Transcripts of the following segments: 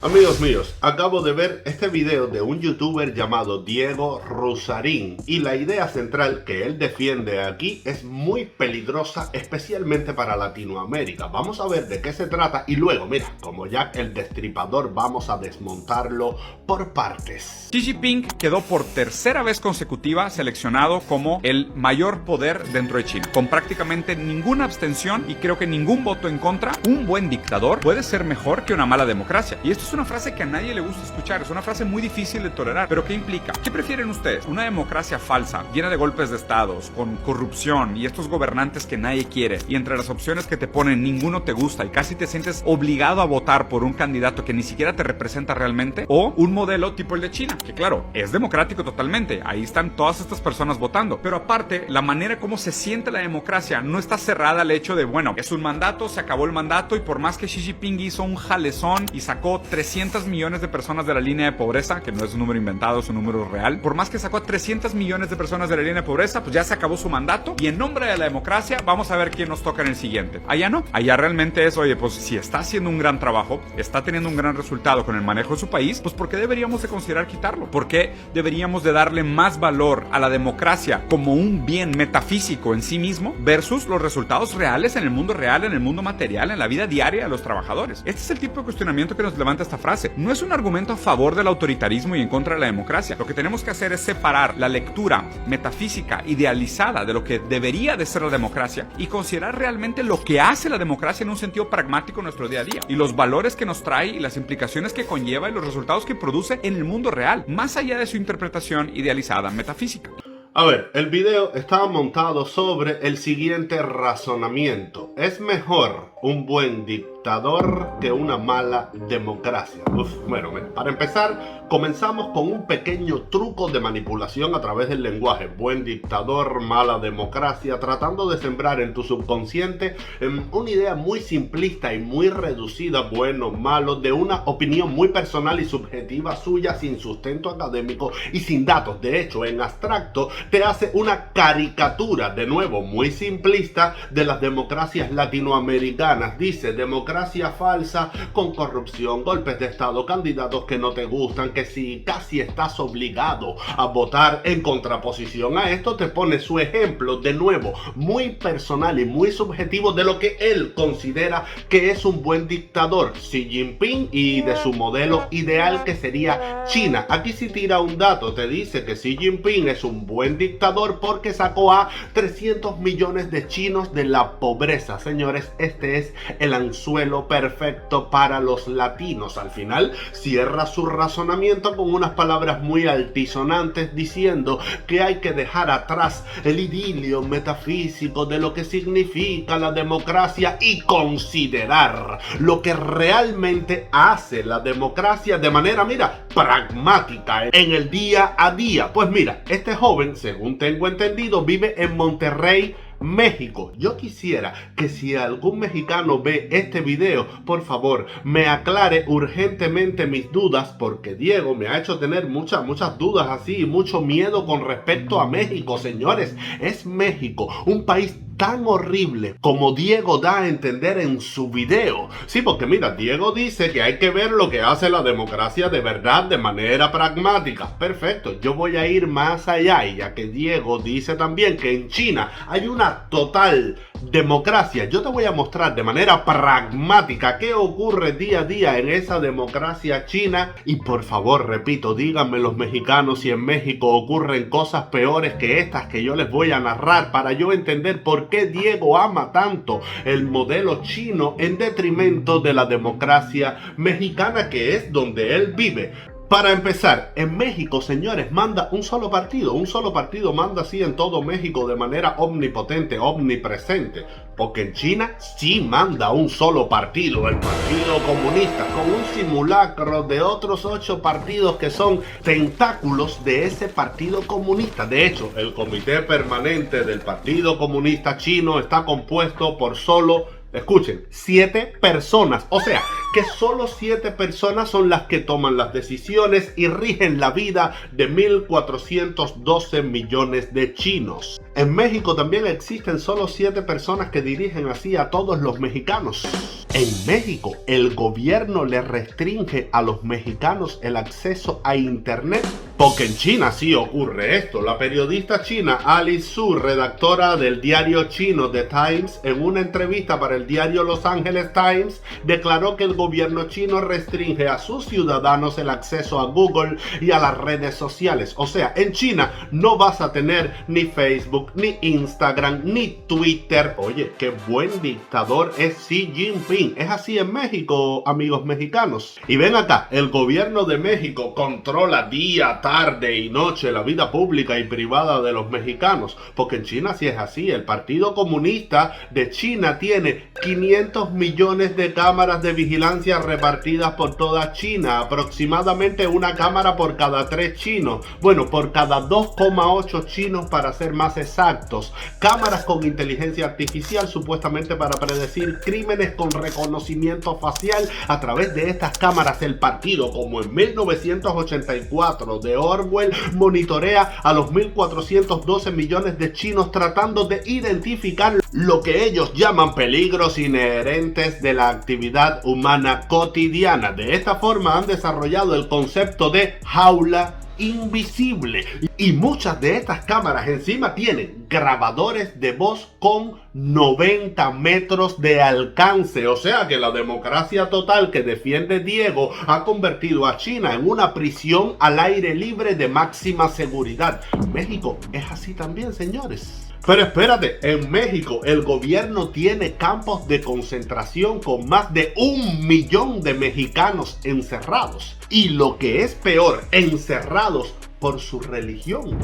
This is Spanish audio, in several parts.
Amigos míos, acabo de ver este video de un youtuber llamado Diego Rusarín y la idea central que él defiende aquí es muy peligrosa, especialmente para Latinoamérica. Vamos a ver de qué se trata y luego, mira, como Jack el Destripador, vamos a desmontarlo por partes. Xi Jinping quedó por tercera vez consecutiva seleccionado como el mayor poder dentro de China, con prácticamente ninguna abstención y creo que ningún voto en contra. Un buen dictador puede ser mejor que una mala democracia. Y esto es una frase que a nadie le gusta escuchar, es una frase muy difícil de tolerar. ¿Pero qué implica? ¿Qué prefieren ustedes? ¿Una democracia falsa, llena de golpes de estados, con corrupción y estos gobernantes que nadie quiere, y entre las opciones que te ponen ninguno te gusta y casi te sientes obligado a votar por un candidato que ni siquiera te representa realmente? ¿O un modelo tipo el de China, que claro, es democrático totalmente, ahí están todas estas personas votando, pero aparte, la manera como se siente la democracia no está cerrada al hecho de, bueno, es un mandato, se acabó el mandato, y por más que Xi Jinping hizo un jalezón y sacó 300 millones de personas de la línea de pobreza, que no es un número inventado, es un número real, por más que sacó a 300 millones de personas de la línea de pobreza, pues ya se acabó su mandato, y en nombre de la democracia vamos a ver quién nos toca en el siguiente. Allá no, allá realmente es, oye, pues si está haciendo un gran trabajo, está teniendo un gran resultado con el manejo de su país, pues ¿por qué deberíamos de considerar quitarlo? ¿Por qué deberíamos de darle más valor a la democracia como un bien metafísico en sí mismo versus los resultados reales en el mundo real, en el mundo material, en la vida diaria de los trabajadores? Este es el tipo de cuestionamiento que nos levanta esta frase. No es un argumento a favor del autoritarismo y en contra de la democracia. Lo que tenemos que hacer es separar la lectura metafísica idealizada de lo que debería de ser la democracia y considerar realmente lo que hace la democracia en un sentido pragmático en nuestro día a día, y los valores que nos trae y las implicaciones que conlleva y los resultados que produce en el mundo real, más allá de su interpretación idealizada metafísica. A ver, el video estaba montado sobre el siguiente razonamiento. Es mejor un buen dictador que una mala democracia. Bueno, para empezar, comenzamos con un pequeño truco de manipulación a través del lenguaje. Buen dictador, mala democracia, tratando de sembrar en tu subconsciente una idea muy simplista y muy reducida, bueno, malo, de una opinión muy personal y subjetiva suya, sin sustento académico y sin datos. De hecho, en abstracto, te hace una caricatura, de nuevo, muy simplista, de las democracias latinoamericanas. Dice, democracia falsa, con corrupción, golpes de estado, candidatos que no te gustan, que si casi estás obligado a votar. En contraposición a esto, te pone su ejemplo, de nuevo, muy personal y muy subjetivo, de lo que él considera que es un buen dictador, Xi Jinping, y de su modelo ideal, que sería China. Aquí sí tira un dato, te dice que Xi Jinping es un buen dictador porque sacó a 300 millones de chinos de la pobreza. Señores, este es el anzuelo perfecto para los latinos. Al final cierra su razonamiento con unas palabras muy altisonantes, diciendo que hay que dejar atrás el idilio metafísico de lo que significa la democracia y considerar lo que realmente hace la democracia de manera, mira, pragmática en el día a día. Pues mira, este joven, según tengo entendido, vive en Monterrey, México. Yo quisiera que si algún mexicano ve este video, por favor, me aclare urgentemente mis dudas, porque Diego me ha hecho tener muchas dudas así y mucho miedo con respecto a México. Señores, es México un país tan horrible como Diego da a entender en su video. Sí, porque mira, Diego dice que hay que ver lo que hace la democracia de verdad de manera pragmática. Perfecto, yo voy a ir más allá, y ya que Diego dice también que en China hay una total democracia, yo te voy a mostrar de manera pragmática qué ocurre día a día en esa democracia china. Y por favor, repito, díganme los mexicanos si en México ocurren cosas peores que estas que yo les voy a narrar, para yo entender por qué Diego ama tanto el modelo chino en detrimento de la democracia mexicana, que es donde él vive. Para empezar, en México, señores, manda un solo partido manda así en todo México de manera omnipotente, omnipresente, porque en China sí manda un solo partido, el Partido Comunista, con un simulacro de otros 8 partidos que son tentáculos de ese Partido Comunista. De hecho, el Comité Permanente del Partido Comunista Chino está compuesto por solo, escuchen, 7 personas. O sea, que solo 7 personas son las que toman las decisiones y rigen la vida de 1.412 millones de chinos. En México también existen solo 7 personas que dirigen así a todos los mexicanos. En México, el gobierno le restringe a los mexicanos el acceso a internet, porque en China sí ocurre esto. La periodista china Alice Su, redactora del diario chino The Times, en una entrevista para el diario Los Angeles Times, declaró que el gobierno chino restringe a sus ciudadanos el acceso a Google y a las redes sociales. O sea, en China no vas a tener ni Facebook, ni Instagram, ni Twitter. Oye, qué buen dictador es Xi Jinping. Es así en México, amigos mexicanos. Y ven acá, el gobierno de México controla día, tarde y noche la vida pública y privada de los mexicanos, porque en China sí es así. El Partido Comunista de China tiene 500 millones de cámaras de vigilancia repartidas por toda China, aproximadamente una cámara por cada 3 chinos, bueno, por cada 2,8 chinos para ser más exactos. Cámaras con inteligencia artificial supuestamente para predecir crímenes con reconocimiento facial. A través de estas cámaras el partido, como en 1984 de Orwell, monitorea a los 1.412 millones de chinos tratando de identificar lo que ellos llaman peligros inherentes de la actividad humana cotidiana. De esta forma han desarrollado el concepto de jaula invisible, y muchas de estas cámaras encima tienen grabadores de voz con 90 metros de alcance. O sea que la democracia total que defiende Diego ha convertido a China en una prisión al aire libre de máxima seguridad. México es así también, señores. Pero espérate, en México el gobierno tiene campos de concentración con más de 1 millón de mexicanos encerrados. Y lo que es peor, encerrados por su religión.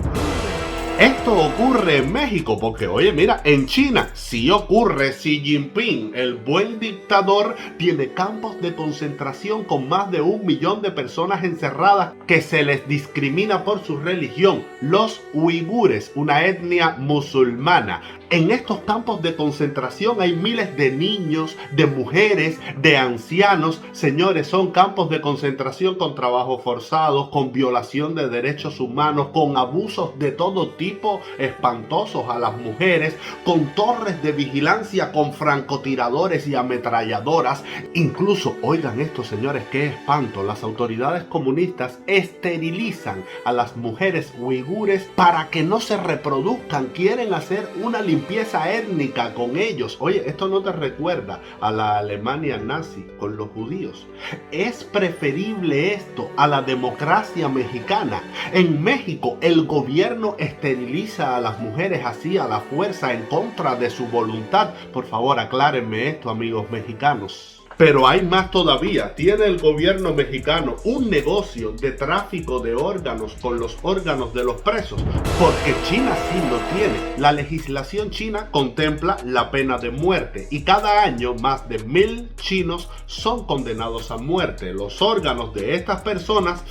Esto ocurre en México porque, oye, mira, en China sí ocurre. Xi Jinping, el buen dictador, tiene campos de concentración con más de 1 millón de personas encerradas que se les discrimina por su religión. Los uigures, una etnia musulmana. En estos campos de concentración hay miles de niños, de mujeres, de ancianos. Señores, son campos de concentración con trabajos forzados, con violación de derechos humanos, con abusos de todo tipo espantosos a las mujeres, con torres de vigilancia, con francotiradores y ametralladoras. Incluso, oigan esto, señores, qué espanto, las autoridades comunistas esterilizan a las mujeres uigures para que no se reproduzcan. Quieren hacer una limpieza étnica con ellos. Oye, esto no te recuerda a la Alemania nazi con los judíos. Es preferible esto a la democracia mexicana. En México el gobierno esteriliza a las mujeres así a la fuerza en contra de su voluntad. Por favor, aclárenme esto, amigos mexicanos. Pero hay más todavía. Tiene el gobierno mexicano un negocio de tráfico de órganos con los órganos de los presos, porque China sí lo tiene. La legislación china contempla la pena de muerte y cada año más de 1.000 chinos son condenados a muerte. Los órganos de estas personas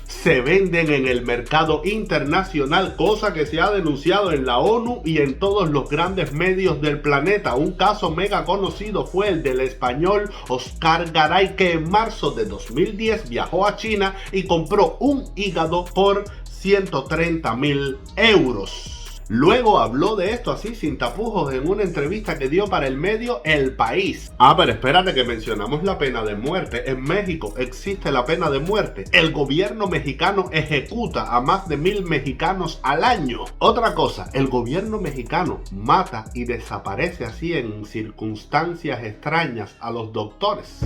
se venden en el mercado internacional, cosa que se ha denunciado en la ONU y en todos los grandes medios del planeta. Un caso mega conocido fue el del español Oscar Garay, que en marzo de 2010 viajó a China y compró un hígado por 130.000 euros. Luego habló de esto así sin tapujos en una entrevista que dio para el medio El País. Pero espérate, que mencionamos la pena de muerte. En México existe la pena de muerte. El gobierno mexicano ejecuta a más de 1.000 mexicanos al año. Otra cosa, el gobierno mexicano mata y desaparece así en circunstancias extrañas a los doctores.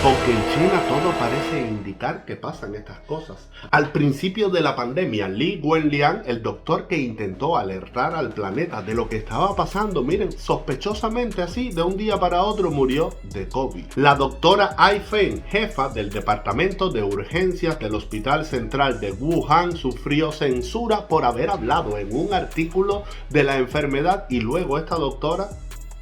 Porque en China todo parece indicar que pasan estas cosas. Al principio de la pandemia, Li Wenliang, el doctor que intentó alertar al planeta de lo que estaba pasando, miren, sospechosamente así, de un día para otro murió de COVID. La doctora Ai Feng, jefa del departamento de urgencias del Hospital Central de Wuhan, sufrió censura por haber hablado en un artículo de la enfermedad y luego esta doctora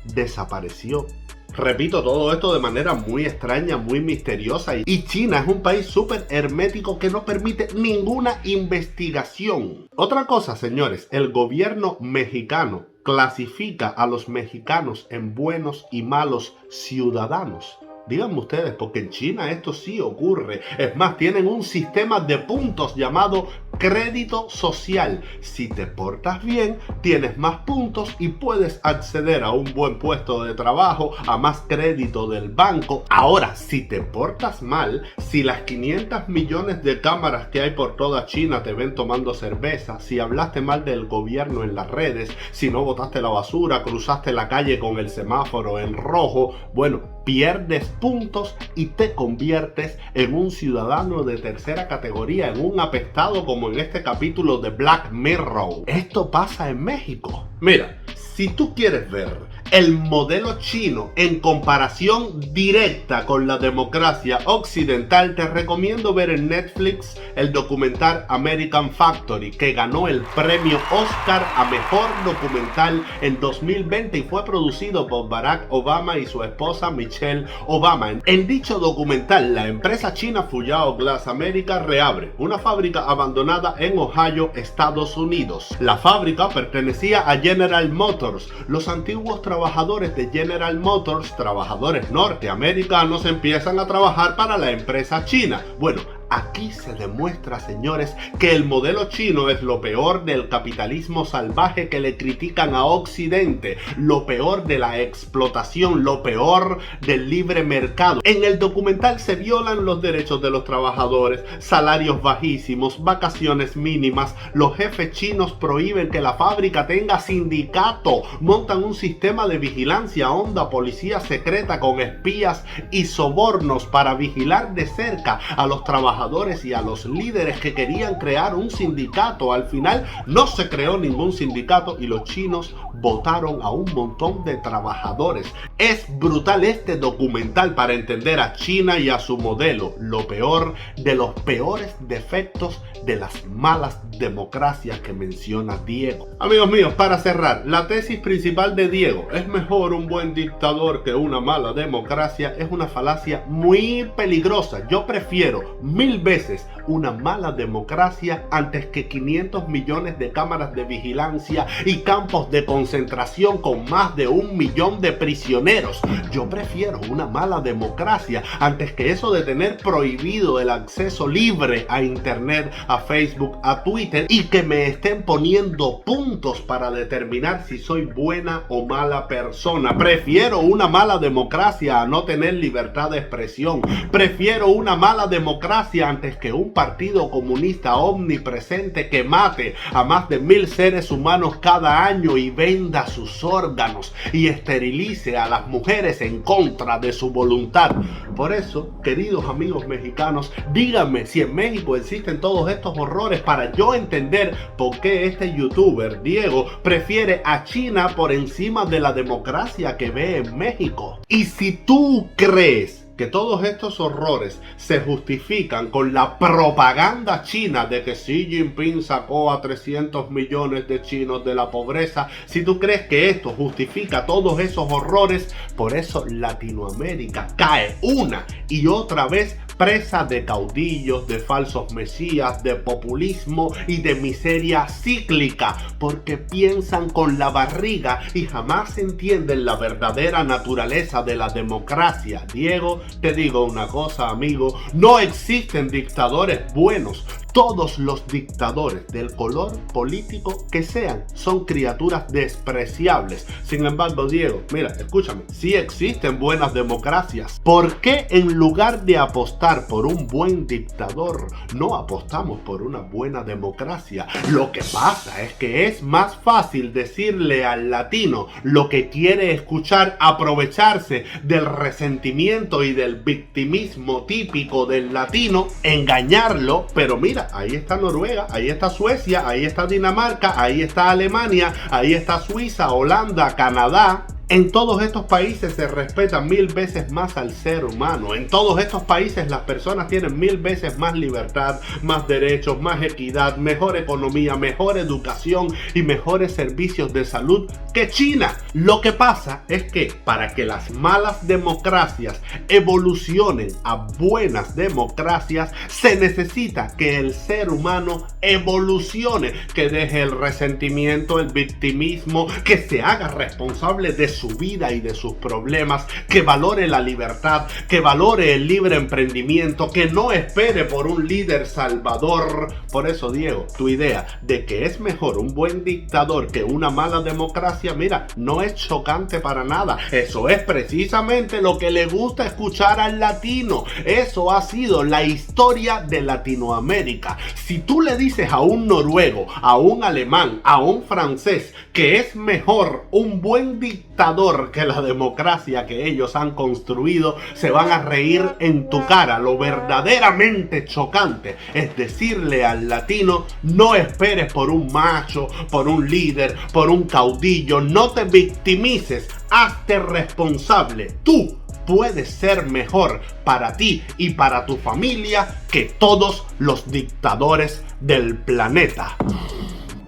desapareció. Repito, todo esto de manera muy extraña, muy misteriosa, y China es un país súper hermético que no permite ninguna investigación. Otra cosa, señores, el gobierno mexicano clasifica a los mexicanos en buenos y malos ciudadanos. Díganme ustedes, porque en China esto sí ocurre. Es más, tienen un sistema de puntos llamado crédito social. Si te portas bien, tienes más puntos y puedes acceder a un buen puesto de trabajo, a más crédito del banco. Ahora, si te portas mal, si las 500 millones de cámaras que hay por toda China te ven tomando cerveza, si hablaste mal del gobierno en las redes, si no botaste la basura, cruzaste la calle con el semáforo en rojo, bueno, pierdes puntos y te conviertes en un ciudadano de tercera categoría, en un apestado como en este capítulo de Black Mirror. Esto pasa en México. Mira, si tú quieres ver el modelo chino en comparación directa con la democracia occidental, te recomiendo ver en Netflix el documental American Factory, que ganó el premio Oscar a Mejor Documental en 2020 y fue producido por Barack Obama y su esposa Michelle Obama. En dicho documental, la empresa china Fuyao Glass America reabre una fábrica abandonada en Ohio, Estados Unidos. La fábrica pertenecía a General Motors. Los antiguos trabajadores de General Motors, trabajadores norteamericanos, empiezan a trabajar para la empresa china. Bueno, aquí se demuestra, señores, que el modelo chino es lo peor del capitalismo salvaje que le critican a Occidente, lo peor de la explotación, lo peor del libre mercado. En el documental se violan los derechos de los trabajadores, salarios bajísimos, vacaciones mínimas, los jefes chinos prohíben que la fábrica tenga sindicato, montan un sistema de vigilancia onda, policía secreta con espías y sobornos para vigilar de cerca a los trabajadores y a los líderes que querían crear un sindicato. Al final no se creó ningún sindicato y los chinos votaron a un montón de trabajadores. Es brutal este documental para entender a China y a su modelo, lo peor de los peores defectos de las malas democracias que menciona Diego. Amigos míos, para cerrar, la tesis principal de Diego, es mejor un buen dictador que una mala democracia, es una falacia muy peligrosa. Yo prefiero 1000 veces una mala democracia antes que 500 millones de cámaras de vigilancia y campos de concentración con más de 1 millón de prisioneros. Yo prefiero una mala democracia antes que eso de tener prohibido el acceso libre a internet, a Facebook, a Twitter y que me estén poniendo puntos para determinar si soy buena o mala persona. Prefiero una mala democracia a no tener libertad de expresión. Prefiero una mala democracia antes que un partido comunista omnipresente que mate a más de 1000 seres humanos cada año y venda sus órganos y esterilice a las mujeres en contra de su voluntad. Por eso, queridos amigos mexicanos, díganme si en México existen todos estos horrores para yo entender por qué este youtuber Diego prefiere a China por encima de la democracia que ve en México. Y si tú crees que todos estos horrores se justifican con la propaganda china de que Xi Jinping sacó a 300 millones de chinos de la pobreza, si tú crees que esto justifica todos esos horrores, por eso Latinoamérica cae una y otra vez presa de caudillos, de falsos mesías, de populismo y de miseria cíclica, porque piensan con la barriga y jamás entienden la verdadera naturaleza de la democracia. Diego, te digo una cosa, amigo, no existen dictadores buenos. Todos los dictadores del color político que sean son criaturas despreciables. Sin embargo, Diego, mira, escúchame, sí existen buenas democracias. ¿Por qué en lugar de apostar por un buen dictador, no apostamos por una buena democracia? Lo que pasa es que es más fácil decirle al latino lo que quiere escuchar, aprovecharse del resentimiento y del victimismo típico del latino, engañarlo, pero mira, ahí está Noruega, ahí está Suecia, ahí está Dinamarca, ahí está Alemania, ahí está Suiza, Holanda, Canadá. En todos estos países se respeta 1000 veces más al ser humano. En todos estos países las personas tienen 1000 veces más libertad, más derechos, más equidad, mejor economía, mejor educación y mejores servicios de salud que China. Lo que pasa es que para que las malas democracias evolucionen a buenas democracias, se necesita que el ser humano evolucione, que deje el resentimiento, el victimismo, que se haga responsable de su vida y de sus problemas, que valore la libertad, que valore el libre emprendimiento, que no espere por un líder salvador. Por eso, Diego, tu idea de que es mejor un buen dictador que una mala democracia, mira, no es chocante para nada. Eso es precisamente lo que le gusta escuchar al latino. Eso ha sido la historia de Latinoamérica. Si tú le dices a un noruego, a un alemán, a un francés que es mejor un buen dictador que la democracia que ellos han construido, se van a reír en tu cara. Lo verdaderamente chocante es decirle al latino: no esperes por un macho, por un líder, por un caudillo, no te victimices, hazte responsable. Tú puedes ser mejor para ti y para tu familia que todos los dictadores del planeta.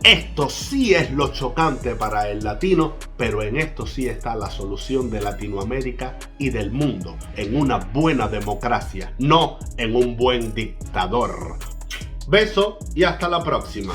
Esto sí es lo chocante para el latino, pero en esto sí está la solución de Latinoamérica y del mundo, en una buena democracia, no en un buen dictador. Beso y hasta la próxima.